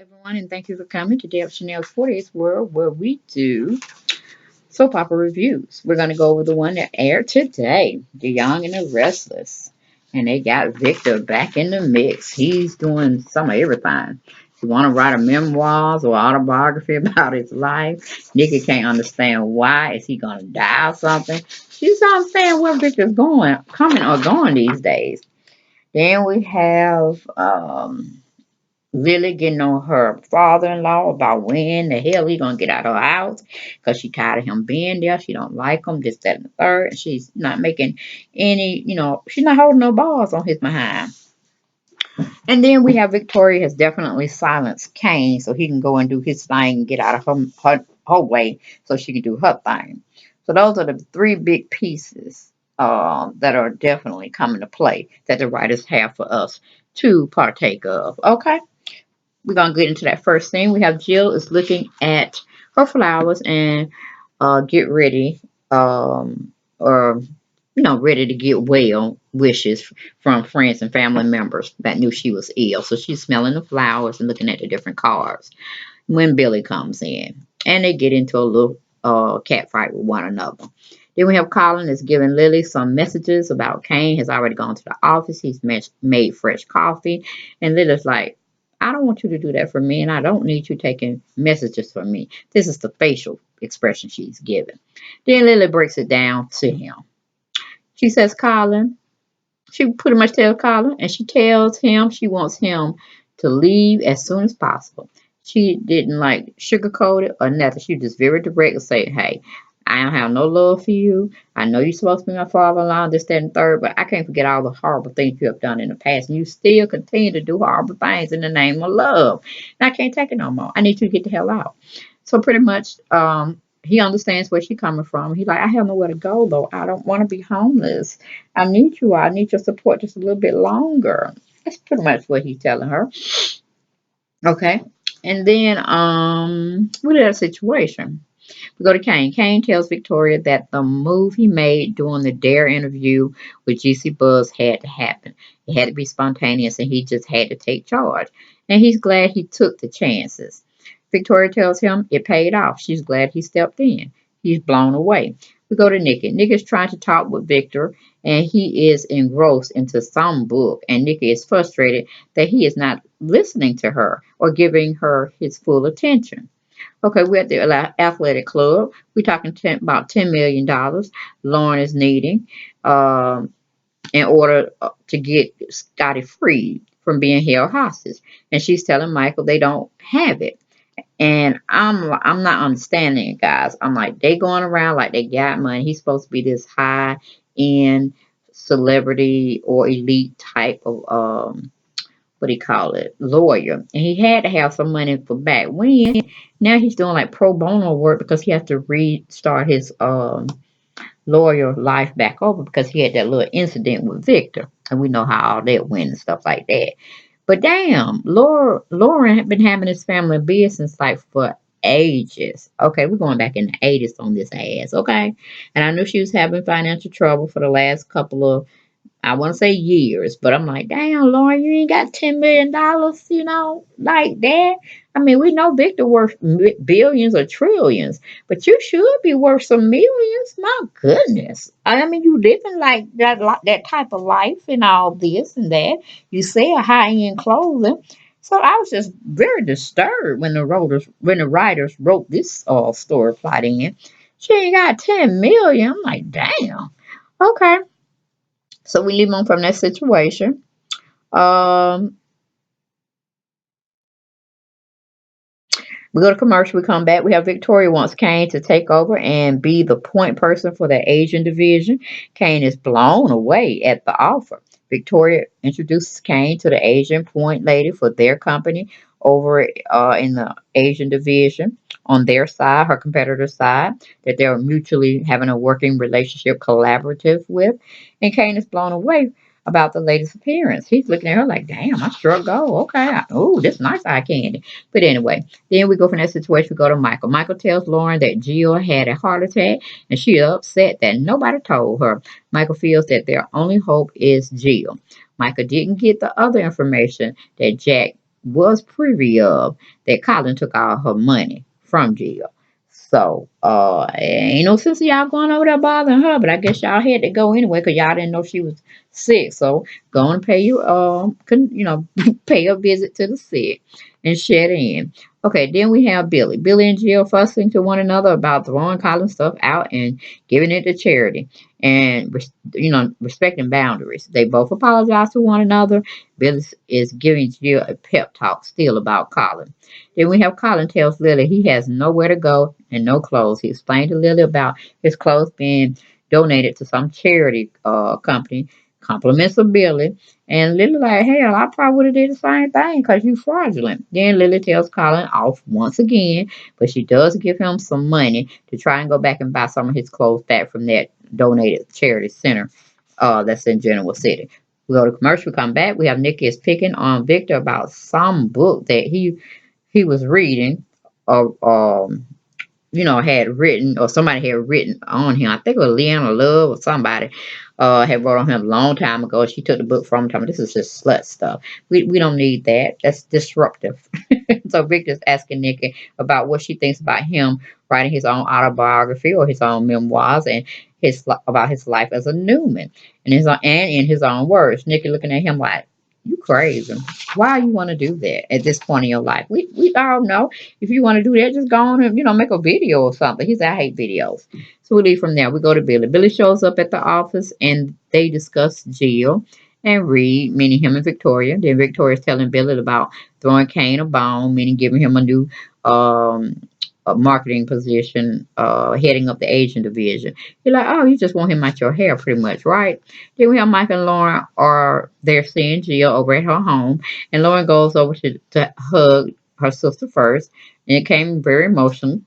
everyone, and thank you for coming to Deb Chanel's 40th World, where we do soap opera reviews. We're going to go over the one that aired today, The Young and the Restless. And they got Victor back in the mix. He's doing some of everything. If you want to write a memoirs or autobiography about his life, Nikki can't understand why. Is he going to die or something? She just don't understand where Victor's going, coming or going these days. Then we have Lily getting on her father-in-law about when the hell he gonna get out of her house because she tired of him being there. She don't like him, this, that, and the third. And she's not making any, she's not holding no balls on his behind. And then we have Victoria has definitely silenced Kane so he can go and do his thing and get out of her way so she can do her thing. So those are the three big pieces that are definitely coming to play that the writers have for us to partake of. Okay? We're gonna get into that first thing. We have Jill is looking at her flowers and get ready, or ready to get well wishes from friends and family members that knew she was ill. So she's smelling the flowers and looking at the different cards when Billy comes in, and they get into a little cat fight with one another. Then we have Colin is giving Lily some messages about Kane has already gone to the office. He's made fresh coffee, and Lily's like, I don't want you to do that for me, and I don't need you taking messages for me. This is the facial expression she's giving. Then Lily breaks it down to him. She says, Colin, she pretty much tells Colin, and she tells him she wants him to leave as soon as possible. She didn't like sugarcoat it or nothing. She was just very direct and say, hey, I don't have no love for you. I know you're supposed to be my father-in-law, this, that, and third, but I can't forget all the horrible things you have done in the past. And you still continue to do horrible things in the name of love. And I can't take it no more. I need you to get the hell out. So pretty much, he understands where she's coming from. He's like, I have nowhere to go, though. I don't want to be homeless. I need you. I need your support just a little bit longer. That's pretty much what he's telling her. Okay. And then, what is that situation? We go to Kane. Kane tells Victoria that the move he made during the Dare interview with GC Buzz had to happen. It had to be spontaneous and he just had to take charge. And he's glad he took the chances. Victoria tells him it paid off. She's glad he stepped in. He's blown away. We go to Nikki. Nikki's trying to talk with Victor and he is engrossed into some book. And Nikki is frustrated that he is not listening to her or giving her his full attention. Okay, we're at the athletic club. We're talking about $10 million Lauren is needing in order to get Scotty free from being held hostage. And she's telling Michael they don't have it. And I'm not understanding it, guys. I'm like, they going around like they got money. He's supposed to be this high end celebrity or elite type of what do you call it, lawyer. And he had to have some money for back when. Now he's doing like pro bono work because he has to restart his lawyer life back over because he had that little incident with Victor. And we know how all that went and stuff like that. But damn, Lauren had been having this family business like for ages. Okay, we're going back in the 80s on this ass, okay? And I knew she was having financial trouble for the last couple of, I want to say years, but I'm like, damn, Lauren, you ain't got $10 million, like that. I mean, we know Victor worth billions or trillions, but you should be worth some millions. My goodness. I mean, you living like that type of life and all this and that. You sell high end clothing. So I was just very disturbed when the writers wrote this story plot in. She ain't got 10 million. I'm like, damn. Okay. So we leave on from that situation. Um, we go to commercial. We come back. We have Victoria wants Kane to take over and be the point person for the Asian division. Kane is blown away at the offer. Victoria introduces Kane to the Asian point lady for their company over in the Asian division on their side, her competitor's side, that they're mutually having a working relationship collaborative with. And Kane is blown away about the latest appearance. He's looking at her like, damn, I sure go. Okay. Oh, this nice eye candy. But anyway, then we go from that situation, we go to Michael. Michael tells Lauren that Jill had a heart attack and she is upset that nobody told her. Michael feels that their only hope is Jill. Michael didn't get the other information that Jack was privy of that Colin took all her money from Jill. So, ain't no sense of y'all going over there bothering her, but I guess y'all had to go anyway because y'all didn't know she was sick. So, go and pay you, pay a visit to the sick and shed in. Okay, then we have Billy. Billy and Jill fussing to one another about throwing Colin stuff out and giving it to charity and, respecting boundaries. They both apologize to one another. Billy is giving Jill a pep talk still about Colin. Then we have Colin tells Lily he has nowhere to go and no clothes. He explained to Lily about his clothes being donated to some charity company. Compliments of Billy. And Lily like, hell, I probably would have did the same thing because you fraudulent. Then Lily tells Colin off once again, but she does give him some money to try and go back and buy some of his clothes back from that donated charity center that's in Genoa City. We go to commercial, come back. We have Nikki is picking on Victor about some book that he was reading or had written or somebody had written on him. I think it was Leanna Love or somebody had wrote on him a long time ago. She took the book from him. Told me, this is just slut stuff. We don't need that. That's disruptive. So Victor's asking Nikki about what she thinks about him writing his own autobiography or his own memoirs and about his life as a Newman and in his own words. Nikki looking at him like, you crazy. Why you want to do that at this point in your life? We all know if you want to do that, just go on and make a video or something. He said, I hate videos. So we leave from there. We go to Billy. Billy shows up at the office and they discuss Jill and Reed, meaning him and Victoria. Then Victoria's telling Billy about throwing Kane a bone, meaning giving him a new um, marketing position, heading up the Asian division. You're like, oh, you just want him out your hair, pretty much, right? Then we have Mike and Lauren are there seeing Jill over at her home, and Lauren goes over to hug her sister first, and it came very emotional.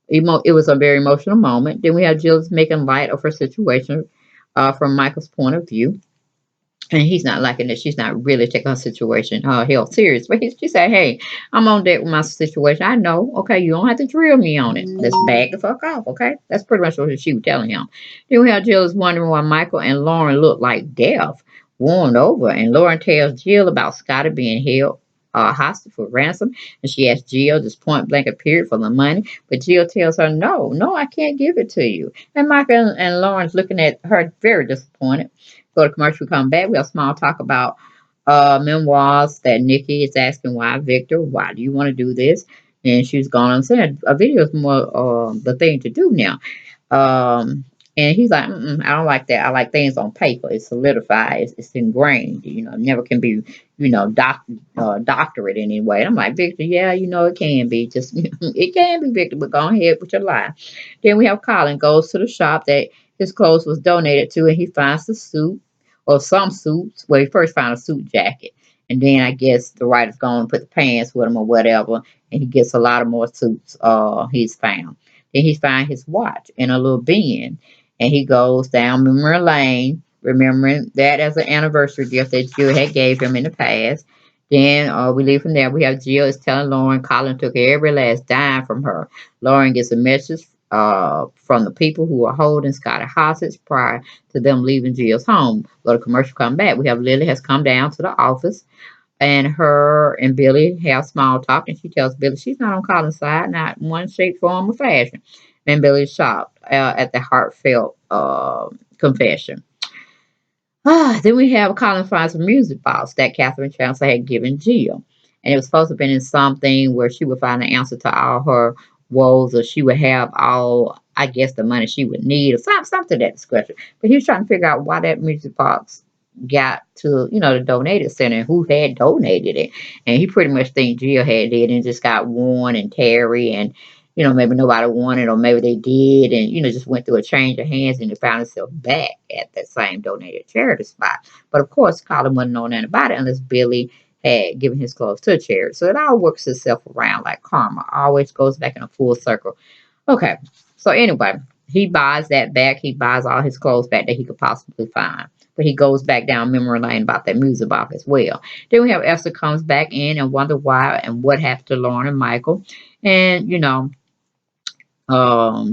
It was a very emotional moment. Then we have Jill's making light of her situation from Michael's point of view. And he's not liking that she's not really taking her situation, her health serious. But she said, hey, I'm on deck with my situation. I know. Okay, you don't have to drill me on it. Let's back the fuck off, okay? That's pretty much what she was telling him. Then we have Jill is wondering why Michael and Lauren look like death, worn over. And Lauren tells Jill about Scotty being held hostage for ransom. And she asks Jill just point blank period for the money. But Jill tells her, no, I can't give it to you. And Michael and Lauren's looking at her very disappointed. Go to commercial, come back. We have small talk about memoirs that Nikki is asking why do you want to do this? And she's gone and said a video is more the thing to do now. Um, and he's like, I don't like that. I like things on paper. It's solidified. It's ingrained. Never can be, doctorate in any way. And I'm like, Victor, yeah, it can be. Just it can be, Victor, but go ahead with your lie. Then we have Colin goes to the shop that his clothes was donated to, and he finds the suit or some suits. Well, he first found a suit jacket, and then I guess the writer's going to put the pants with him or whatever, and he gets a lot of more suits. He's found. Then he finds his watch in a little bin, and he goes down memory lane, remembering that as an anniversary gift that Jill had gave him in the past. Then we leave from there. We have Jill is telling Lauren Colin took every last dime from her. Lauren gets a message from the people who are holding Scotty hostage prior to them leaving Jill's home. Go to commercial, come back. We have Lily has come down to the office and her and Billy have small talk, and she tells Billy she's not on Colin's side, not in one shape, form, or fashion. And Billy's shocked at the heartfelt confession. Then we have Colin finds a music box that Catherine Chancellor had given Jill. And it was supposed to have been in something where she would find the answer to all her woes, or she would have all, I guess, the money she would need, or something to that description. But he was trying to figure out why that music box got to, the donated center and who had donated it. And he pretty much think Jill had it and just got Warren and Terry and maybe nobody wanted, or maybe they did, and just went through a change of hands and they found itself back at that same donated charity spot. But of course, Colin wouldn't know nothing about it unless Billy had given his clothes to a charity. So it all works itself around like karma. Always goes back in a full circle. Okay. So anyway, he buys that back. He buys all his clothes back that he could possibly find. But he goes back down memory lane about that music box as well. Then we have Esther comes back in and wonder why and what happened to Lauren and Michael. And,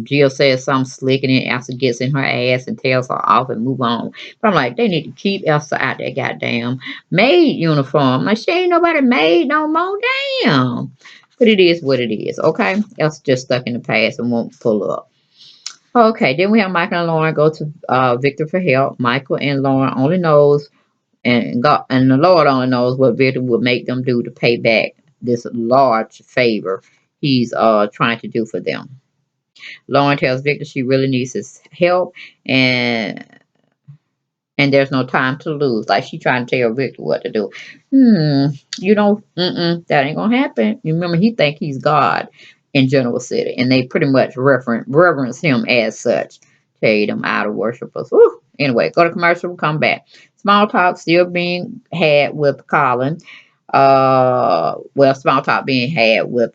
Jill says something slick and then Elsa gets in her ass and tells her off and move on. But I'm like, they need to keep Elsa out that goddamn maid uniform. Like, she ain't nobody maid no more. Damn. But it is what it is, okay? Elsa just stuck in the past and won't pull up. Okay, then we have Michael and Lauren go to Victor for help. Michael and Lauren only knows, and God and the Lord only knows what Victor would make them do to pay back this large favor he's trying to do for them. Lauren tells Victor she really needs his help, and there's no time to lose. Like, she trying to tell Victor what to do. That ain't gonna happen. You remember, he think he's God in General City, and they pretty much reverence him as such. Tell you them idol worshipers. Woo. Anyway, go to commercial, come back. Small talk still being had with Colin. Well, small talk being had with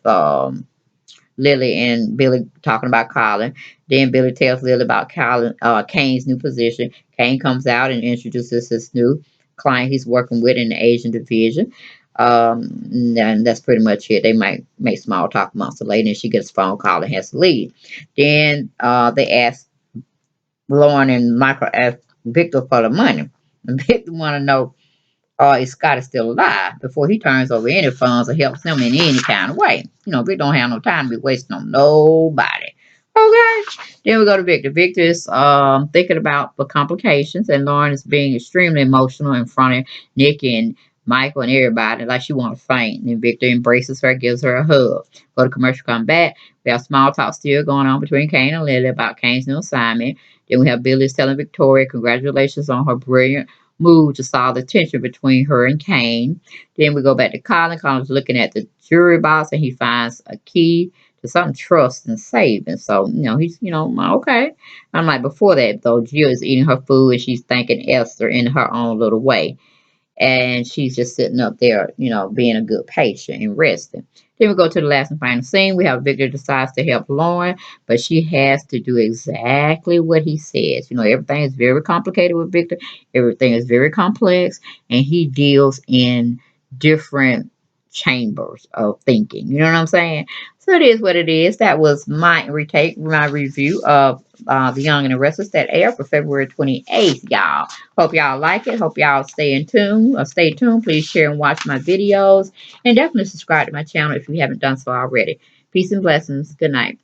Lily and Billy talking about Colin. Then Billy tells Lily about Kane's new position. Kane comes out and introduces his new client he's working with in the Asian division. And that's pretty much it. They might make small talk months later, and she gets a phone call and has to leave. Then they ask Lauren and Michael ask Victor for the money. And Victor want to know if Scott is still alive before he turns over any funds or helps him in any kind of way. Vic don't have no time to be wasting on nobody. Okay. Then we go to Victor. Victor is thinking about the complications, and Lauren is being extremely emotional in front of Nick and Michael and everybody, like she wants to faint. And Victor embraces her, gives her a hug. Go to commercial, come back. We have small talk still going on between Kane and Lily about Kane's new assignment. Then we have Billy telling Victoria congratulations on her brilliant move to solve the tension between her and Kane. Then we go back to Colin. Colin's looking at the jewelry box and he finds a key to some trust and saving. So, he's, okay. I'm like, before that, though, Jill is eating her food and she's thanking Esther in her own little way. And she's just sitting up there, being a good patient and resting. Then we go to the last and final scene. We have Victor decides to help Lauren, but she has to do exactly what he says. Everything is very complicated with Victor. Everything is very complex, and he deals in different chambers of thinking. You know what I'm saying? So it is what it is. That was my review of The Young and the Restless that aired for February 28th, y'all. Hope y'all like it. Hope y'all stay tuned. Stay tuned. Please share and watch my videos. And definitely subscribe to my channel if you haven't done so already. Peace and blessings. Good night.